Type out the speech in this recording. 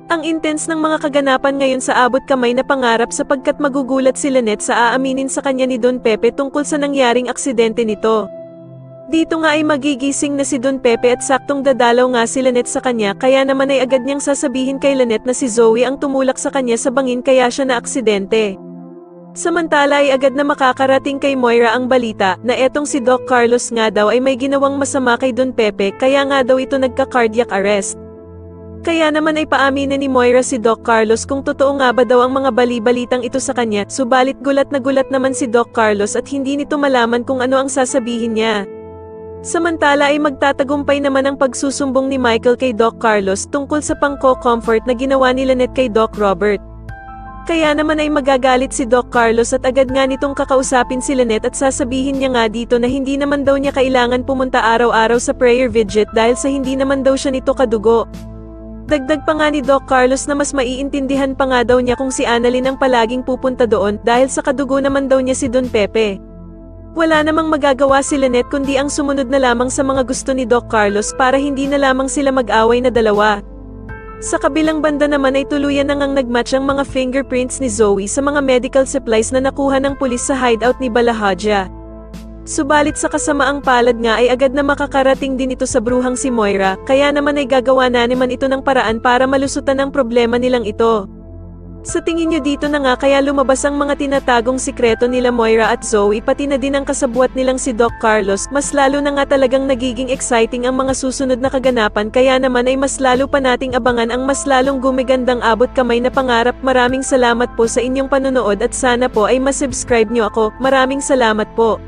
Ang intense ng mga kaganapan ngayon sa abot kamay na pangarap sapagkat magugulat si Lynette sa aaminin sa kanya ni Don Pepe tungkol sa nangyaring aksidente nito. Dito nga ay magigising na si Don Pepe at saktong dadalaw nga si Lynette sa kanya kaya naman ay agad niyang sasabihin kay Lynette na si Zoe ang tumulak sa kanya sa bangin kaya siya na aksidente. Samantala ay agad na makakarating kay Moira ang balita na etong si Doc Carlos nga daw ay may ginawang masama kay Don Pepe kaya nga daw ito nagka-cardiac arrest. Kaya naman ay paaminin ni Moira si Doc Carlos kung totoo nga ba daw ang mga bali-balitang ito sa kanya, subalit gulat na gulat naman si Doc Carlos at hindi nito malaman kung ano ang sasabihin niya. Samantala ay magtatagumpay naman ang pagsusumbong ni Michael kay Doc Carlos tungkol sa pangko-comfort na ginawa ni Lynette kay Doc Robert. Kaya naman ay magagalit si Doc Carlos at agad nga nitong kakausapin si Lynette at sasabihin niya nga dito na hindi naman daw niya kailangan pumunta araw-araw sa prayer vigil dahil sa hindi naman daw siya nito kadugo. Dagdag pa nga ni Doc Carlos na mas maiintindihan pa nga daw niya kung si Annalyn ang palaging pupunta doon dahil sa kadugo naman daw niya si Don Pepe. Wala namang magagawa si Lynette kundi ang sumunod na lamang sa mga gusto ni Doc Carlos para hindi na lamang sila mag-away na dalawa. Sa kabilang banda naman ay tuluyan na ngang nagmatch ang mga fingerprints ni Zoe sa mga medical supplies na nakuha ng pulis sa hideout ni Balahaja. Subalit sa kasamaang palad nga ay agad na makakarating din ito sa bruhang si Moira, kaya naman ay gagawa na naman ito ng paraan para malusutan ang problema nilang ito. Sa tingin nyo dito na nga kaya lumabas ang mga tinatagong sikreto nila Moira at Zoe pati na din ang kasabuat nilang si Doc Carlos, mas lalo na nga talagang nagiging exciting ang mga susunod na kaganapan kaya naman ay mas lalo pa nating abangan ang mas lalong gumigandang abot kamay na pangarap. Maraming salamat po sa inyong panonood at sana po ay masubscribe nyo ako. Maraming salamat po.